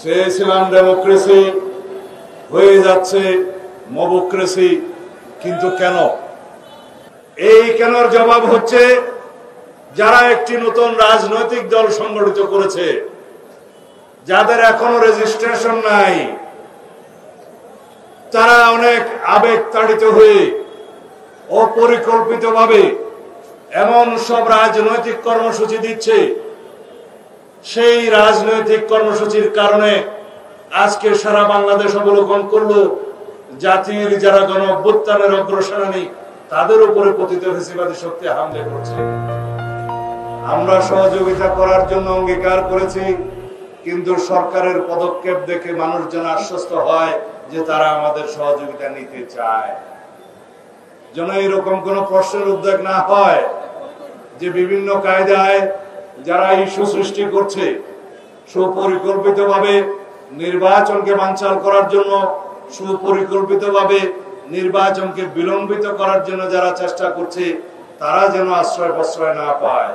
চেয়েছিলাম ডেমোক্রেসি, হয়ে যাচ্ছে মবক্রেসি। কিন্তু কেন? এই কেনর জবাব হচ্ছে যারা একটি নতুন রাজনৈতিক দল সংগঠিত করেছে, যাদের এখনো রেজিস্ট্রেশন নাই, তারা অনেক আবেগ তাড়িত হয়ে অপরিকল্পিতভাবে এমন সব রাজনৈতিক কর্মসূচি দিচ্ছে, সেই রাজনৈতিক কর্মসূচির কারণে আজকে সারা বাংলাদেশ অবলোকন করলো জাতির যারা গণ অভ্যুত্থানের অগ্রসেনানী, তাদের উপরে পতিত ফ্যাসিবাদী শক্তি হামলে করছে। আমরা সহযোগিতা করার জন্য অঙ্গীকার করেছি, কিন্তু সরকারের পদক্ষেপ দেখে মানুষ যেন আশ্বস্ত হয় যে তারা আমাদের সহযোগিতা নিতে চায়, যেন এরকম কোন প্রশ্নের উদ্বেগ না হয় যে বিভিন্ন কায়দায় যারা ইস্যু সৃষ্টি করছে, সুপরিকল্পিতভাবে নির্বাচনকে বানচাল করার জন্য, সুপরিকল্পিতভাবে নির্বাচনকে বিলম্বিত করার জন্য যারা চেষ্টা করছে, তারা যেন আশ্রয় প্রশ্রয় না পায়,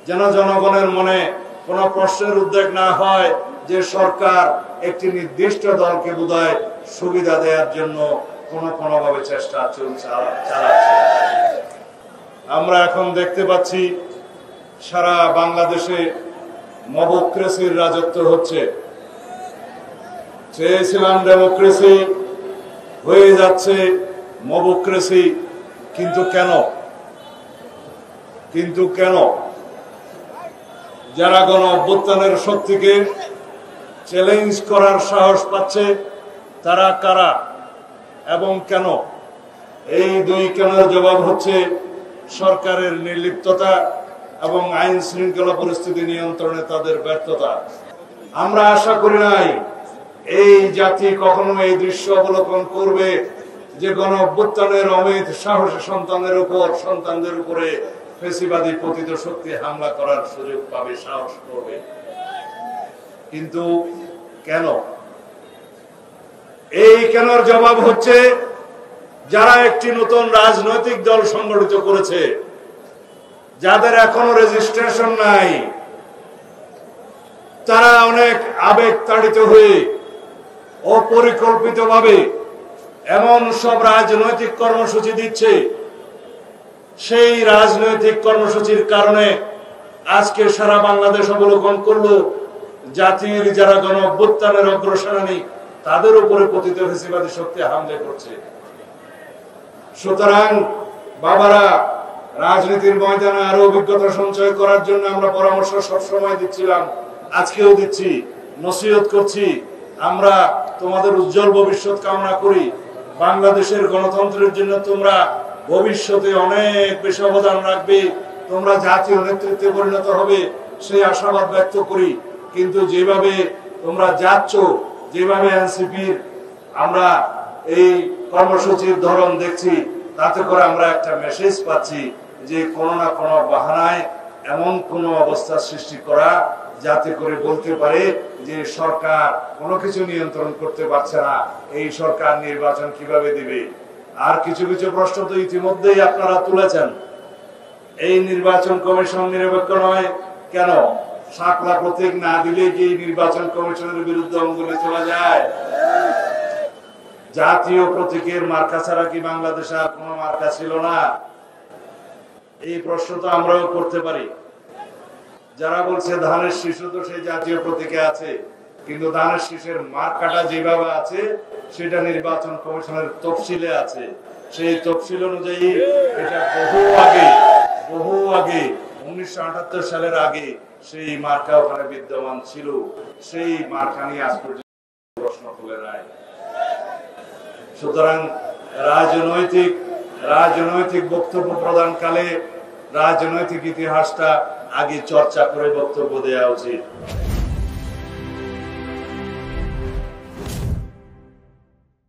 যেন জনগণের মনে কোনো প্রশ্নের উদ্বেগ না হয় যে সরকার একটি নির্দিষ্ট দলকে বোধহয় সুবিধা দেওয়ার জন্য কোনোভাবে চেষ্টা চালাচ্ছে। আমরা এখন দেখতে পাচ্ছি সারা বাংলাদেশে মবক্রেসির রাজত্ব হচ্ছে। চেয়েছিলাম ডেমোক্রেসি, হয়ে যাচ্ছে মবক্রেসি। কিন্তু কেন? যারা গণ অভ্যুত্থানের শক্তিকে চ্যালেঞ্জ করার সাহস পাচ্ছে, তারা কারা এবং কেন? এই দুই কেনের জবাব হচ্ছে সরকারের নির্লিপ্ততা এবং আইন শৃঙ্খলা পরিস্থিতি নিয়ন্ত্রণে তাদের ব্যর্থতা। আমরা আশা করি নাই এই জাতি কখনো এই দৃশ্য অবলোকন করবে যে গণ অভ্যুত্থানের অমিত সাহসী সন্তানদের উপরে ফ্যাসিবাদী পতিত শক্তি হামলা করার সুযোগ পাবে, সাহস করবে। কিন্তু কেন? এই কেনর জবাব হচ্ছে যারা একটি নতুন রাজনৈতিক দল সংগঠিত করেছে, যাদের এখনো রেজিস্ট্রেশন নাই, তারা অনেক আবেগ তাড়িত হয়ে অপরিকল্পিতভাবে এমন সব রাজনৈতিক কর্মসূচি দিচ্ছে, সেই রাজনৈতিক কর্মসূচির কারণে আজকে সারা বাংলাদেশ অবলোকন করলো জাতির যারা গণ অভ্যুত্থানের অগ্রসেনানী, তাদের উপরে পতিত ফ্যাসিবাদী শক্তি হামলে করছে। সুতরাং বাবারা, রাজনীতির ময়দানে আরো অভিজ্ঞতা সঞ্চয় করার জন্য আমরা পরামর্শ সবসময় দিচ্ছিলাম, আজকেও দিচ্ছি, নসিহত করছি। আমরা তোমাদের উজ্জ্বল ভবিষ্যৎ কামনা করি। বাংলাদেশের গণতন্ত্রের জন্য তোমরা ভবিষ্যতে অনেক বেশি অবদান রাখবে, তোমরা জাতীয় নেতৃত্বে পরিণত হবে, সেই আশাবাদ ব্যক্ত করি। কিন্তু যেভাবে তোমরা যাচ্ছ, যেভাবে এনসিপির আমরা এই কর্মসূচির ধরন দেখছি, তাতে করে আমরা একটা মেসেজ পাচ্ছি যে কোনো না কোনো বাহানায় এমন কোনো অবস্থা সৃষ্টি করা, যাতে করে বলতে পারে যে সরকার কোনো কিছু নিয়ন্ত্রণ করতে পারছে না, এই সরকার নির্বাচন কিভাবে দিবে। আর কিছু প্রশ্ন তো ইতিমধ্যেই আপনারা তুলেছেন। এই নির্বাচন কমিশন নিরপেক্ষ নয় কেন? শাপলা প্রতীক না দিলে কি নির্বাচন কমিশনের বিরুদ্ধে অঙ্গুলে চলে যায়? জাতীয় প্রতীকের মার্কা ছাড়া কি বাংলাদেশে আর কোনো মার্কা ছিল না? এই প্রশ্ন তো আমরাও করতে পারি। যারা বলছে ধানের শীষও তো সেই জাতীয় প্রতীকে আছে, কিন্তু ধানের শীষের মার্কাটা যেভাবে আছে সেটা নির্বাচন কমিশনের তফসিলে আছে। সেই তফসিল অনুযায়ী এটা বহু আগে 1978 সালের আগে সেই মার্কা ওখানে বিদ্যমান ছিল। সেই মার্কা নিয়ে আজ পর্যন্ত প্রশ্ন তুলে নাই। সুতরাং রাজনৈতিক বক্তব্য প্রদানকালে রাজনৈতিক ইতিহাসটা আগে চর্চা করে বক্তব্য দেওয়া উচিত।